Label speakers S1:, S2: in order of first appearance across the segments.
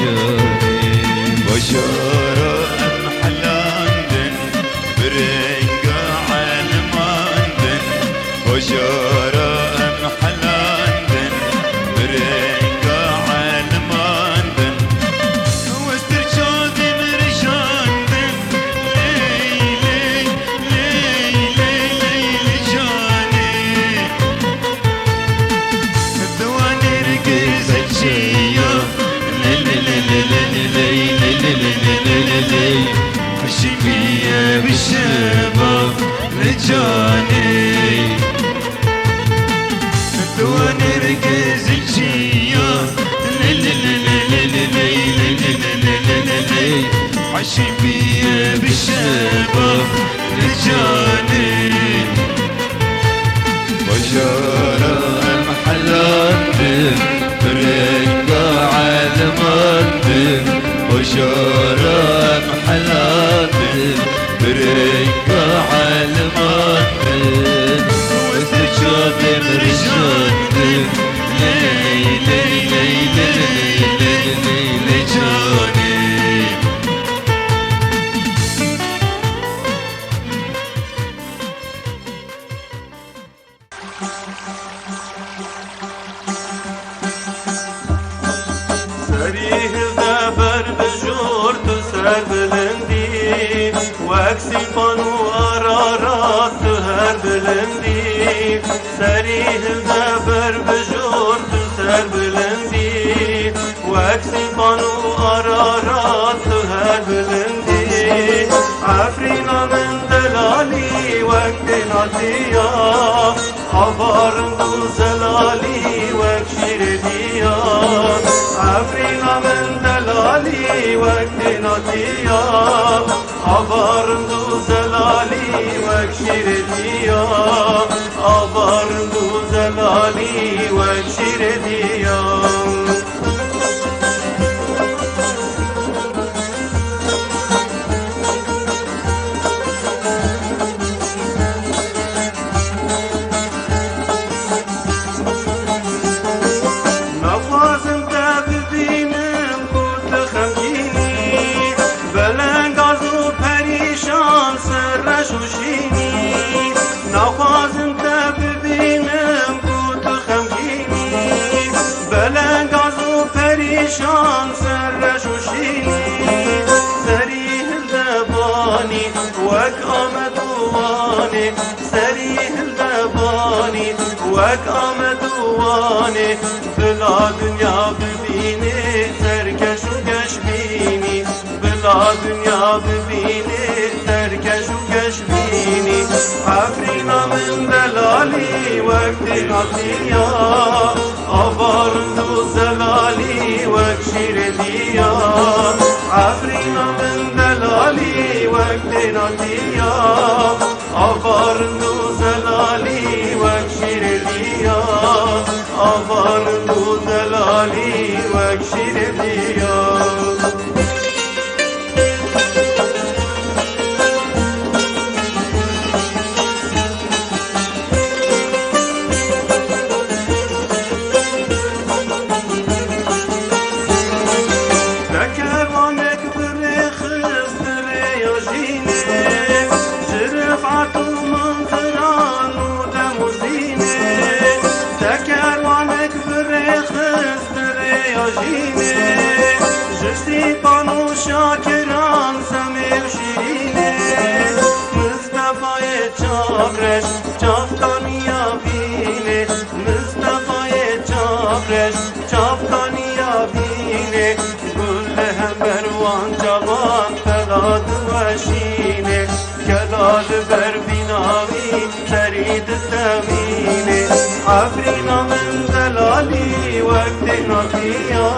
S1: لجاني
S2: بشارة محلاندن برنقا علماندن بشارة محلاندن برنقا علماندن واسترشادي مرشاندن لي جاني الدواني رقز الشيو حشمية بالشباب لجاني الدواني رقز الشيو حشمية بالشباب لجاني
S1: بشارة محلاندن برنقا علماندن بشارة محلاندن برنقا علماندن واستجاب مرشاندن لي جاني
S3: سريه الدبر بجورت سر بلندي واكسي بانو قرارات هر بلندي سريه الدبر بجورت سر بلندي واكسي بانو قرارات هر بلندي عفرينا من دلالي وقت ناتيا عبارندو زلالي وكشير ديا عفرينا من دلالي وقت ناتيا عبارندو زلالي وكشير ديا عبارندو زلالي وكشير ديا شان سرشوشيني سريه الدباني وك آمدواني سريه الدباني وك آمدواني بلا دنيا ببيني سركش وكش بيني بلا دنيا ببيني سركش وكش بيني عفرينا من دلالي وقت نطيا عبارندو زلالي وكشير ديا عفرينا من دلالي وقت نطيا عبارندو زلالي وكشير ديا عبارندو زلالي وكشير ديا شاكران سمير شيريني مصطفى چاپرش چاپتانی بینه مصطفى چاپرش چاپتانی بینه گل هم بروان جوان کلاد وشینه کلاد بر بیناوی ترید تمینه عفرینا من دلالی وقت نطیا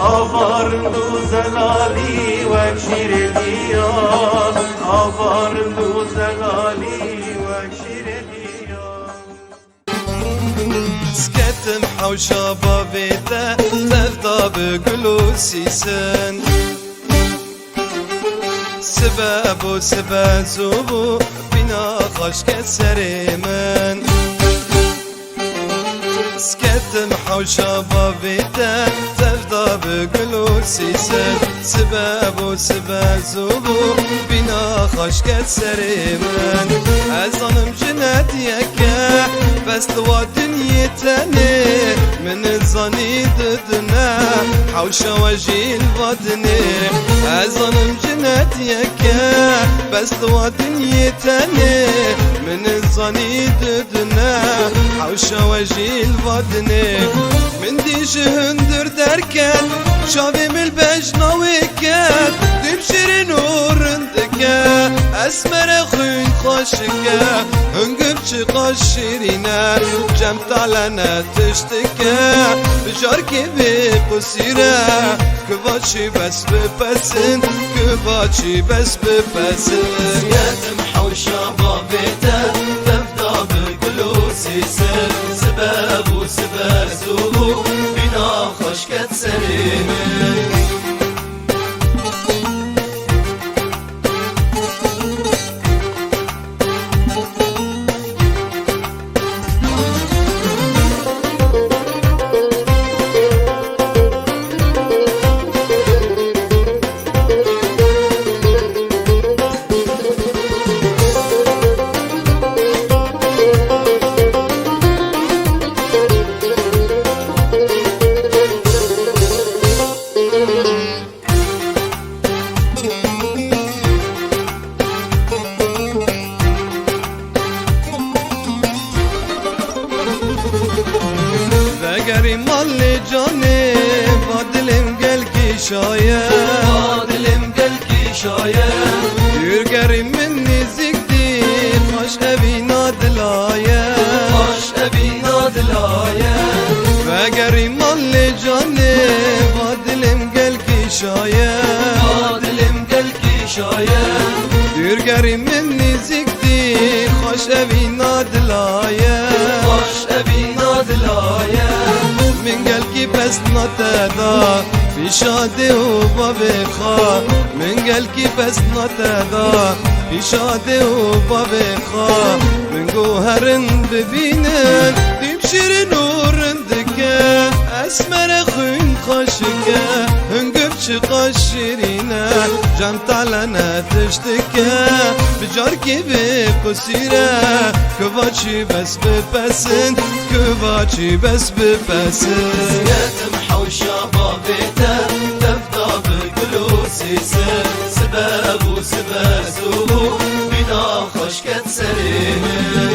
S3: آوارندو زلالی وکشیر دیا آوارندو زلالی وکشیر دیا
S4: سكتم حوشا بابيته تفضى بقلو سيسن سبب وسبب زوبو بنا خش كسريمن سكتم حوشا بابيته تفدا بگلو سیسن سبب و سبب زوبو بینا خشکت سری من از آنم جنت یکه بس دوا دنیا تنه من زانی ددنه حوشا و جیل بدنه از آنم جنت یکه بس دوا دنیا تنه من زانی ددنه حوشا و جیل بدنه من دیش هندر درکن شاوی مل بجناوی کن دیم شیرین ورندکه اسمر خوین خوشکه هنگم چی قاشیرینه جم تالنه تشتکه بجار که بی قصیره که باچی بس بپسن که باچی بس بپسن
S1: يتم حوشا بابيته تفدا بقلو سيسن سبب وسبب زوبو بنا خشكت سريمن
S4: وگری مال جانه با دلم گل کی شاید
S1: با دلم گل کی شاید
S4: یورگری من نزیک دی خوش ابی نادلایه
S1: خوش ابی نادلایه
S4: وگری مال جانه با دلم گل کی شاید
S1: با دلم گل کی شاید
S4: یورگری من نزیک دی خوش ابی نادلایه
S1: خوش ابی نادلایه
S4: من قال كي بس نتدا في شادي وبابي خا من قال كي بس نتدا في شادي وبابي خا من جوهرن ببينن تمشي نورن دكا اسمر خوين خشكا هنقبش قشرينا جام تعلنا تشتكا بجار كي بقصيرة كباتشي بس ببسن كباتشي بس ببسن
S1: يتم حوشا بابيته تفدا بقلو سيسن سبب وسبب زوبو بنا خشكت سريمن